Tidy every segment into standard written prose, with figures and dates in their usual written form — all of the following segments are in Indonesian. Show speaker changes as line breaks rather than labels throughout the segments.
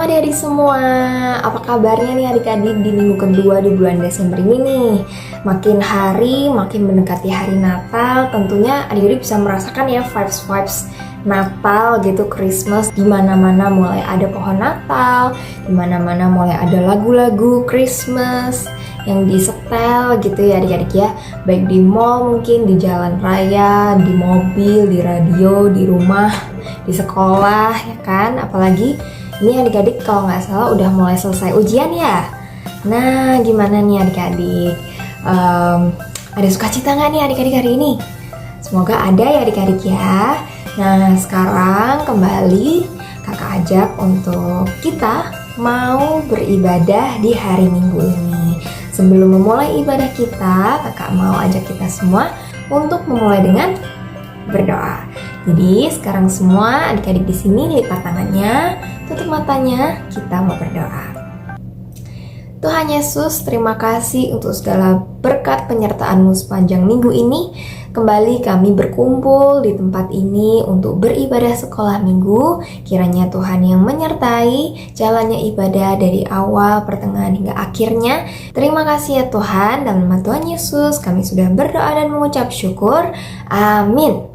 adik-adik semua, apa kabarnya nih adik-adik di minggu kedua di bulan Desember ini nih? Makin hari, makin mendekati hari Natal, tentunya adik-adik bisa merasakan ya vibes-vibes Natal gitu, Christmas. Di mana-mana mulai ada pohon Natal, di mana-mana mulai ada lagu-lagu Christmas yang disetel gitu ya adik-adik ya. Baik di mall mungkin, di jalan raya, di mobil, di radio, di rumah, di sekolah ya kan. Apalagi ini adik-adik kalau nggak salah udah mulai selesai ujian ya. Nah gimana nih adik-adik? Ada sukacita nggak nih adik-adik hari ini? Semoga ada ya adik-adik ya. Nah sekarang kembali kakak ajak untuk kita mau beribadah di hari Minggu ini. Sebelum memulai ibadah kita, kakak mau ajak kita semua untuk memulai dengan berdoa. Jadi sekarang semua adik-adik di sini lipat tangannya, tutup matanya, kita mau berdoa. Tuhan Yesus, terima kasih untuk segala berkat penyertaan-Mu sepanjang minggu ini. Kembali kami berkumpul di tempat ini untuk beribadah sekolah minggu. Kiranya Tuhan yang menyertai jalannya ibadah dari awal, pertengahan hingga akhirnya. Terima kasih ya Tuhan, dalam nama Tuhan Yesus kami sudah berdoa dan mengucap syukur. Amin.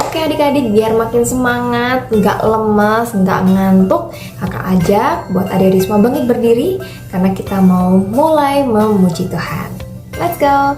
Oke adik-adik, biar makin semangat, nggak lemas, nggak ngantuk, kakak ajak buat adik-adik semua bangkit berdiri karena kita mau mulai memuji Tuhan. Let's go!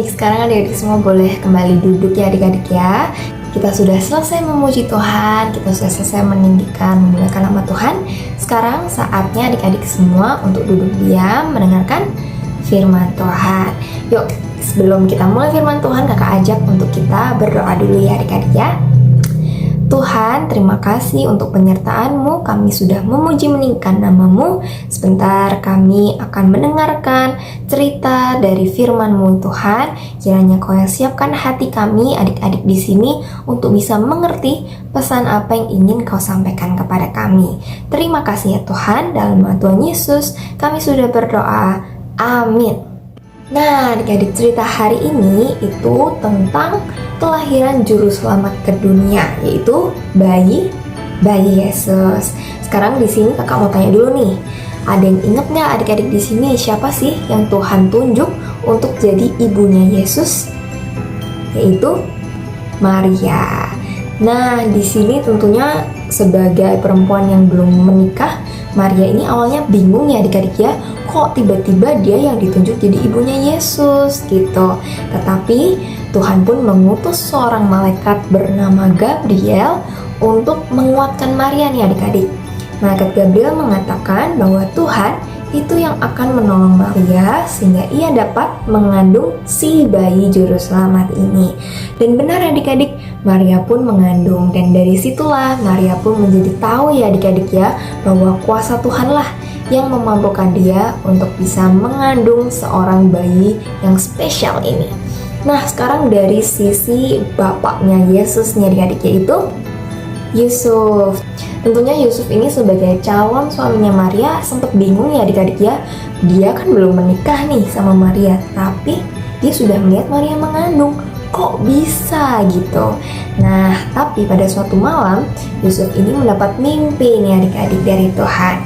Baik, sekarang adik-adik semua boleh kembali duduk ya adik-adik ya. Kita sudah selesai memuji Tuhan, kita sudah selesai meninggikan, memuliakan nama Tuhan. Sekarang saatnya adik-adik semua untuk duduk diam mendengarkan firman Tuhan. Yuk, sebelum kita mulai firman Tuhan, kakak ajak untuk kita berdoa dulu ya adik-adik ya. Tuhan, terima kasih untuk penyertaan-Mu. Kami sudah memuji meninggikan nama-Mu. Sebentar kami akan mendengarkan cerita dari firman-Mu Tuhan. Kiranya Kau yang siapkan hati kami, adik-adik di sini, untuk bisa mengerti pesan apa yang ingin Kau sampaikan kepada kami. Terima kasih ya Tuhan, dalam nama Tuhan Yesus kami sudah berdoa. Amin. Nah, adik-adik, cerita hari ini itu tentang kelahiran juru selamat ke dunia, yaitu bayi Yesus. Sekarang di sini kakak mau tanya dulu nih, ada yang inget nggak adik-adik di sini siapa sih yang Tuhan tunjuk untuk jadi ibunya Yesus? Yaitu Maria. Nah, di sini tentunya sebagai perempuan yang belum menikah, Maria ini awalnya bingung ya adik-adik ya, kok tiba-tiba dia yang ditunjuk jadi ibunya Yesus gitu. Tetapi Tuhan pun mengutus seorang malaikat bernama Gabriel untuk menguatkan Maria nih adik-adik. Malaikat Gabriel mengatakan bahwa Tuhan itu yang akan menolong Maria sehingga ia dapat mengandung si bayi juru selamat ini. Dan benar adik-adik, Maria pun mengandung, dan dari situlah Maria pun menjadi tahu ya adik-adik ya, bahwa kuasa Tuhanlah yang memampukan dia untuk bisa mengandung seorang bayi yang spesial ini. Nah, sekarang dari sisi bapaknya Yesus nih adik-adik, yaitu Yusuf. Tentunya Yusuf ini sebagai calon suaminya Maria sempat bingung ya adik-adik ya. Dia kan belum menikah nih sama Maria, tapi dia sudah melihat Maria mengandung. Kok bisa gitu? Nah, tapi pada suatu malam Yusuf ini mendapat mimpi nih adik-adik dari Tuhan.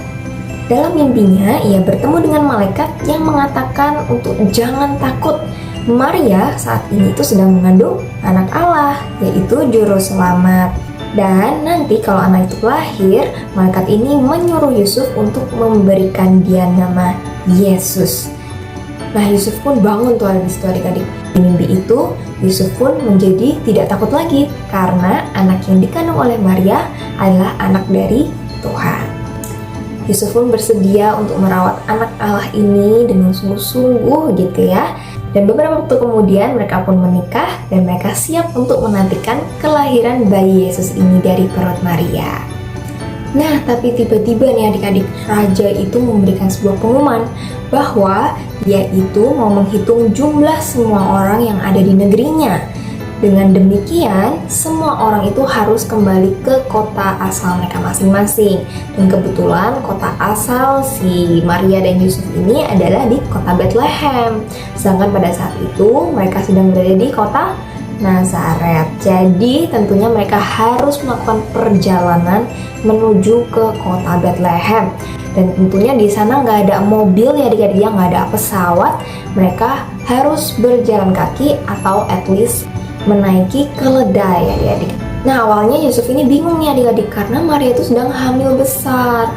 Dalam mimpinya ia bertemu dengan malaikat yang mengatakan untuk jangan takut. Maria saat ini itu sedang mengandung anak Allah, yaitu juru selamat. Dan nanti kalau anak itu lahir, malaikat ini menyuruh Yusuf untuk memberikan dia nama Yesus. Nah, Yusuf pun bangun tuh di situ adik-adik. Di mimpi itu, Yusuf pun menjadi tidak takut lagi karena anak yang dikandung oleh Maria adalah anak dari Tuhan. Yusuf pun bersedia untuk merawat anak Allah ini dengan sungguh-sungguh gitu ya. Dan beberapa waktu kemudian mereka pun menikah dan mereka siap untuk menantikan kelahiran bayi Yesus ini dari perut Maria. Nah, tapi tiba-tiba nih adik-adik, raja itu memberikan sebuah pengumuman bahwa dia itu mau menghitung jumlah semua orang yang ada di negerinya. Dengan demikian, semua orang itu harus kembali ke kota asal mereka masing-masing. Dan kebetulan kota asal si Maria dan Yusuf ini adalah di kota Bethlehem. Sedangkan pada saat itu mereka sedang berada di kota Nazaret. Jadi tentunya mereka harus melakukan perjalanan menuju ke kota Bethlehem. Dan tentunya di sana nggak ada mobil ya adik-adik, nggak ada pesawat. Mereka harus berjalan kaki atau at least menaiki keledai ya adik-adik. Nah, awalnya Yusuf ini bingung nih adik-adik karena Maria itu sedang hamil besar.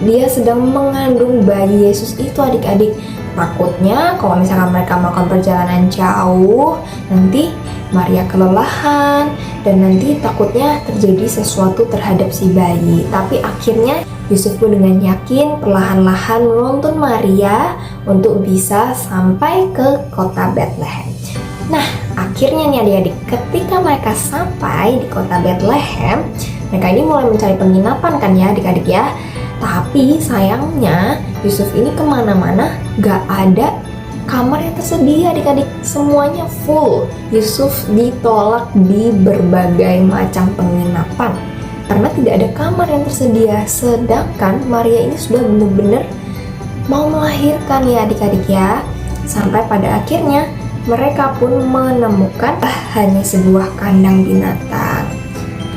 Dia sedang mengandung bayi Yesus itu adik-adik. Takutnya kalau misalkan mereka melakukan perjalanan jauh, nanti Maria kelelahan dan nanti takutnya terjadi sesuatu terhadap si bayi. Tapi akhirnya Yusuf pun dengan yakin perlahan-lahan menuntun Maria untuk bisa sampai ke kota Bethlehem. Nah, akhirnya nih adik-adik, ketika mereka sampai di kota Bethlehem, mereka ini mulai mencari penginapan kan ya adik-adik ya. Tapi sayangnya Yusuf ini kemana-mana gak ada kamar yang tersedia adik-adik. Semuanya full. Yusuf ditolak di berbagai macam penginapan karena tidak ada kamar yang tersedia. Sedangkan Maria ini sudah benar-benar mau melahirkan ya adik-adik ya. Sampai pada akhirnya mereka pun menemukan hanya sebuah kandang binatang.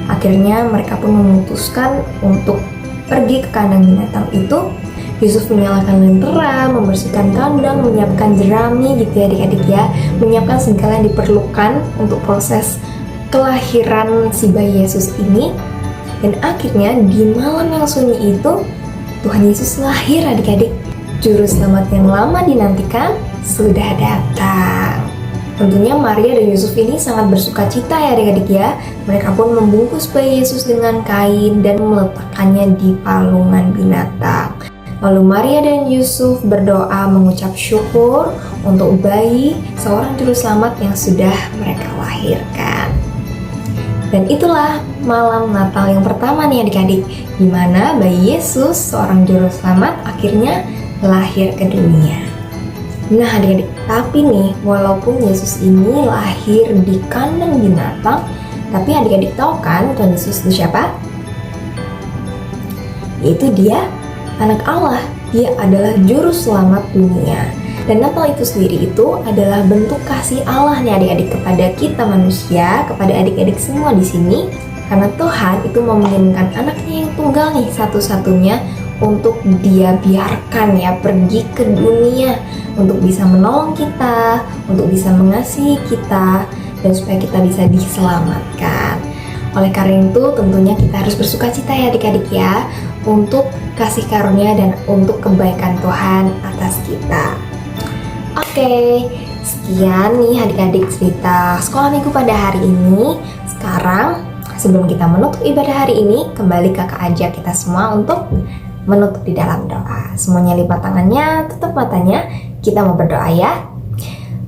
Akhirnya mereka pun memutuskan untuk pergi ke kandang binatang itu. Yusuf menyalakan lentera, membersihkan kandang, menyiapkan jerami gitu ya adik-adik ya. Menyiapkan segala yang diperlukan untuk proses kelahiran si bayi Yesus ini. Dan akhirnya di malam yang sunyi itu Tuhan Yesus lahir adik-adik. Juru selamat yang lama dinantikan sudah datang. Tentunya Maria dan Yusuf ini sangat bersuka cita ya adik-adik ya. Mereka pun membungkus bayi Yesus dengan kain dan meletakkannya di palungan binatang. Lalu Maria dan Yusuf berdoa mengucap syukur untuk bayi seorang juru selamat yang sudah mereka lahirkan. Dan itulah malam Natal yang pertama nih adik-adik, di mana bayi Yesus seorang juru selamat akhirnya lahir ke dunia. Nah adik-adik, tapi nih walaupun Yesus ini lahir di kandang binatang, tapi adik-adik tahu kan Tuhan Yesus itu siapa? Yaitu dia anak Allah, dia adalah juru selamat dunia. Dan Natal itu sendiri itu adalah bentuk kasih Allah nih adik-adik kepada kita manusia, kepada adik-adik semua di sini. Karena Tuhan itu mengirimkan anaknya yang tunggal nih satu-satunya untuk dia biarkan ya pergi ke dunia untuk bisa menolong kita, untuk bisa mengasihi kita, dan supaya kita bisa diselamatkan. Oleh karena itu tentunya kita harus bersuka cita ya adik-adik ya, untuk kasih karunia dan untuk kebaikan Tuhan atas kita. Oke, sekian nih adik-adik cerita sekolah minggu pada hari ini. Sekarang sebelum kita menutup ibadah hari ini, kembali kakak ajak kita semua untuk menutup di dalam doa. Semuanya lipat tangannya, tutup matanya. Kita mau berdoa ya.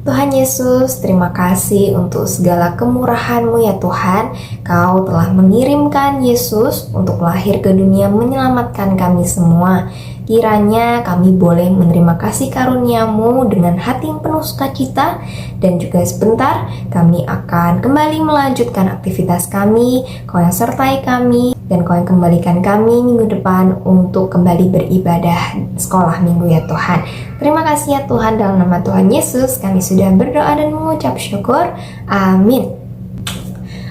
Tuhan Yesus, terima kasih untuk segala kemurahan-Mu ya Tuhan. Kau telah mengirimkan Yesus untuk lahir ke dunia menyelamatkan kami semua. Kiranya kami boleh menerima kasih karunia-Mu dengan hati yang penuh sukacita. Dan juga sebentar kami akan kembali melanjutkan aktivitas kami. Kau yang sertai kami dan Kau yang kembalikan kami minggu depan untuk kembali beribadah sekolah minggu ya Tuhan. Terima kasih ya Tuhan, dalam nama Tuhan Yesus kami sudah berdoa dan mengucap syukur. Amin.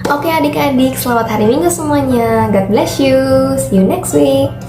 Oke adik-adik, selamat hari Minggu semuanya. God bless you. See you next week.